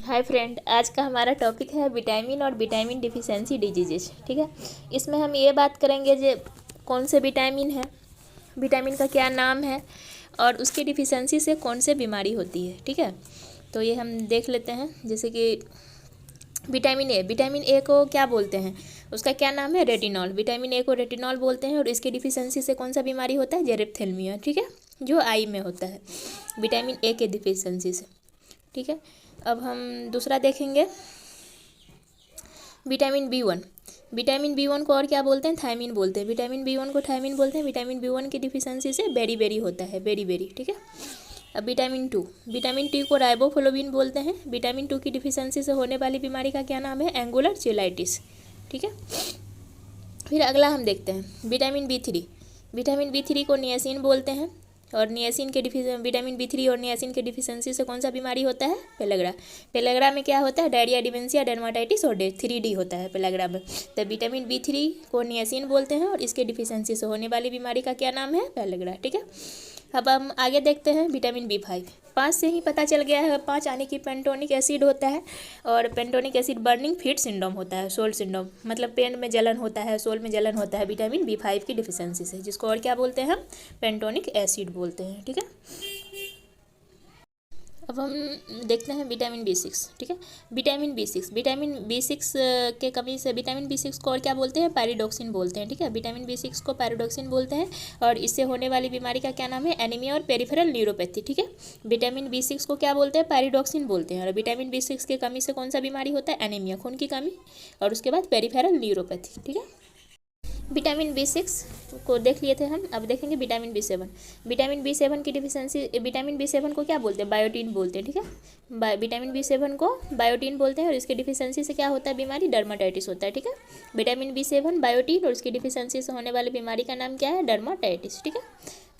Hi friend, आज का हमारा टॉपिक है विटामिन और विटामिन डिफिशियंसी डिजीजेज। ठीक है, इसमें हम ये बात करेंगे जो कौन से विटामिन है, विटामिन का क्या नाम है और उसकी डिफिशियंसी से कौन से बीमारी होती है। ठीक है, तो ये हम देख लेते हैं। जैसे कि विटामिन ए को क्या बोलते हैं, उसका क्या नाम है, रेटिनॉल। विटामिन ए को रेटिनॉल बोलते हैं और इसके डिफिशियंसी से कौन सा बीमारी होता है, जेरेप्थेल्मिया। ठीक है, जो आई में होता है विटामिन ए के डिफिशियंसी से। ठीक है, अब हम दूसरा देखेंगे विटामिन बी 1। विटामिन बी 1 को और क्या बोलते हैं, थायमिन बोलते हैं। विटामिन बी 1 को थायमिन बोलते हैं। विटामिन बी 1 की डिफिशियंसी से बेरी होता है, बेरी। ठीक है, अब विटामिन टी को राइबोफ्लोविन बोलते हैं। विटामिन 2 की डिफिशियंसी से होने वाली बीमारी का क्या नाम है, एंगुलर चेलाइटिस। ठीक है, फिर अगला हम देखते हैं विटामिन बी थ्री को नियासिन बोलते हैं और विटामिन बी3 और नियासिन के डिफिशियंसी से कौन सा बीमारी होता है, पेलेग्रा में क्या होता है, डायरिया, डिमेंशिया, डर्माटाइटिस और 3D होता है पेलेग्रा में। तो विटामिन बी3 को नियासिन बोलते हैं और इसके डिफिशियंसी से होने वाली बीमारी का क्या नाम है, पेलेग्रा। ठीक है, अब हम आगे देखते हैं विटामिन बी 5। 5 से ही पता चल गया है, 5 आने की पेंटोनिक एसिड होता है और Pentonic acid burning feet syndrome होता है, सोल सिंड्रोम, मतलब पेन में जलन होता है, सोल में जलन होता है विटामिन बी 5 की डिफिशियंसी से, जिसको और क्या बोलते हैं हम, पेंटोनिक एसिड बोलते हैं। ठीक है, अब हम देखते हैं विटामिन बी 6। ठीक है, विटामिन बी सिक्स के कमी से विटामिन बी 6 को और क्या बोलते हैं, पैराडॉक्सिन बोलते हैं। ठीक है, विटामिन बी 6 को पैराडॉक्सिन बोलते हैं और इससे होने वाली बीमारी का क्या नाम है, एनीमिया और पेरिफेरल न्यूरोपैथी। ठीक है, विटामिन बी 6 को क्या बोलते हैं, पैराडॉक्सिन बोलते हैं और विटामिन बी 6 की कमी से कौन सा बीमारी होता है, एनीमिया, खून की कमी, और उसके बाद पेरिफेरल न्यूरोपैथी। ठीक है, विटामिन बी 6 को देख लिए थे हम। अब देखेंगे विटामिन बी 7 की डिफिशियंसी। विटामिन बी 7 को क्या बोलते हैं, बायोटीन बोलते हैं। ठीक है, विटामिन बी 7 को बायोटीन बोलते हैं और इसकी डिफिशियंसी से क्या होता है, बीमारी, डर्माटाइटिस होता है। ठीक है, विटामिन बी 7 बायोटीन और इसकी डिफिशियंसी से होने वाली बीमारी का नाम क्या है, डर्माटाइटिस। ठीक है,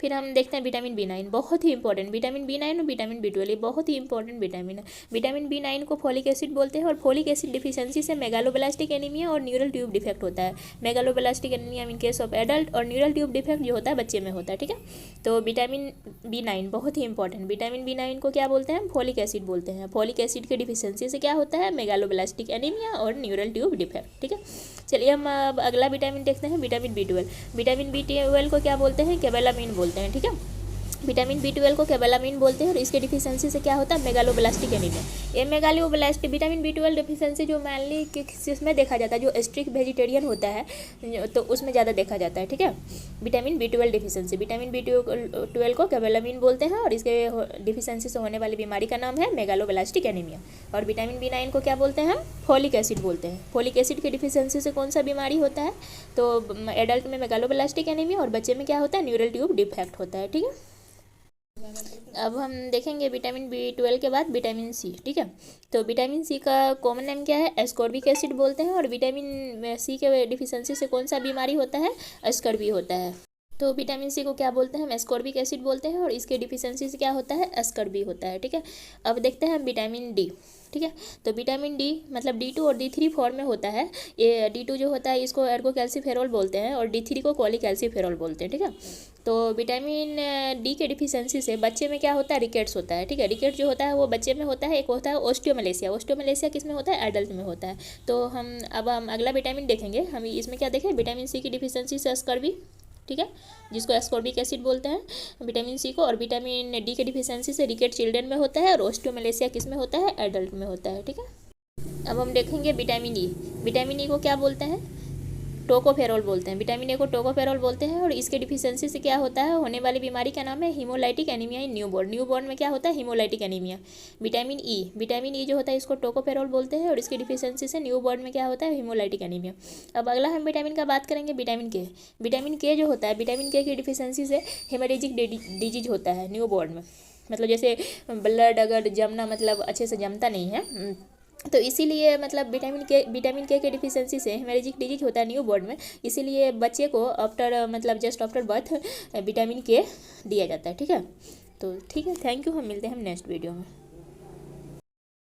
फिर हम देखते हैं विटामिन बी 9, बहुत ही इंपॉर्टेंट। विटामिन बी 9 और विटामिन बी 12 बहुत ही इंपॉर्टेंट विटामिन है। विटामिन बी 9 को फोलिक एसिड बोलते हैं और फोलिक एसिड डिफिशियंसी से मेगालोब्लास्टिक एनीमिया और न्यूरल ट्यूब डिफेक्ट होता है। Megaloblastic anaemia in case of adult और न्यूरल ट्यूब डिफेक्ट जो होता है बच्चे में होता है। ठीक है, तो विटामिन बी 9 बहुत ही इंपॉर्टेंट। विटामिन बी 9 को क्या बोलते हैं, फोलिक एसिड बोलते हैं। फोलिक एसिड की डिफिशियंसी से क्या होता है, मेगालोब्लास्टिक एनीमिया और न्यूरल ट्यूब डिफेक्ट। ठीक है, चलिए हम अब अगला विटामिन देखते हैं, विटामिन बी 12। विटामिन बी 12 को क्या बोलते हैं, केबेलामीन बोलते हैं। ठीक है, विटामिन बी 12 को केबेलामीन बोलते हैं और इसके डिफिशियंसी से क्या होता है, मेगालोब्लास्टिक एनीमिया। ये मेगालोब्लास्टिक विटामिन बी 12 डिफिशियंसी जो मैनली किसमें देखा जाता है, जो स्ट्रिक्ट वेजिटेरियन होता है तो उसमें ज़्यादा देखा जाता है। ठीक है, vitamin B 12 deficiency, vitamin B 12 को केबेलामीन बोलते हैं और इसके डिफिशियंसी से होने वाली बीमारी का नाम है मेगालोब्लास्टिक एनीमिया। और विटामिन बी 9 को क्या बोलते हैं, फोलिक एसिड बोलते हैं। फोलिक एसिड की डिफिशियंसी से कौन सा बीमारी होता है, तो एडल्ट में मेगालोब्लास्टिक एनीमिया और बच्चे में क्या होता है, न्यूरल ट्यूब डिफेक्ट होता है। ठीक है, अब हम देखेंगे विटामिन बी 12 के बाद विटामिन सी। ठीक है, तो विटामिन सी का कॉमन नेम क्या है, एस्कॉर्बिक एसिड बोलते हैं और विटामिन सी के डिफिशियंसी से कौन सा बीमारी होता है, एस्कर्बी होता है। तो विटामिन सी को क्या बोलते हैं, हम एस्कॉर्बिक एसिड बोलते हैं और इसके डिफिशियंसी से क्या होता है, एस्कर्बी होता है। ठीक है, अब देखते हैं विटामिन डी। ठीक है, तो विटामिन डी मतलब D2 और D3 फॉर्म में होता है। ये D2 जो होता है इसको एर्गोकैल्सीफेरॉल बोलते हैं और D3 को कोलिकैल्सीफेरॉल बोलते हैं। ठीक है, तो विटामिन डी के डिफिशियंसी से बच्चे में क्या होता है, रिकेट्स होता है। ठीक है, रिकेट जो होता है वो बच्चे में होता है। एक होता है ओस्टियोमलेशिया, ओस्टियोमलेशिया किस में होता है, एडल्ट में होता है। तो हम अगला विटामिन देखेंगे। हम इसमें क्या देखें, विटामिन सी की डिफिशियंसी से स्कर्वी, ठीक है, जिसको एस्कॉर्बिक एसिड बोलते हैं विटामिन सी को, और विटामिन डी के डिफिशियंसी से रिकेट चिल्ड्रन में होता है और ओस्टियोमलेशिया किस में होता है, एडल्ट में होता है। ठीक है, अब हम देखेंगे विटामिन ई। विटामिन ई को क्या बोलते हैं, टोकोफेरॉल बोलते हैं। विटामिन ए को टोकोफेरॉल बोलते हैं और इसके डिफिशियंसी से क्या होता है, होने वाली बीमारी का नाम है haemolytic anaemia in newborn. Newborn में क्या होता है, हीमोलाइटिक एनीमिया। विटामिन ई जो होता है इसको टोकोफेरॉल बोलते हैं और इसकी डिफिशियंसी से न्यूबॉर्न में क्या होता है, हीमोलाइटिक एनीमिया। अब अगला हम विटामिन का बात करेंगे, विटामिन के जो होता है, विटामिन के की डिफिशियंसी से हेमरेजिक डिजीज होता है न्यूबॉर्न में। मतलब जैसे ब्लड अगर जमना मतलब अच्छे से जमता नहीं है, तो इसीलिए मतलब विटामिन के डिफिशियंसी से हेमरेजिक डिजीज होता है न्यू बॉर्न में। इसीलिए बच्चे को आफ्टर मतलब जस्ट आफ्टर बर्थ विटामिन के दिया जाता है। ठीक है, तो ठीक है, थैंक यू, हम मिलते हैं नेक्स्ट वीडियो में।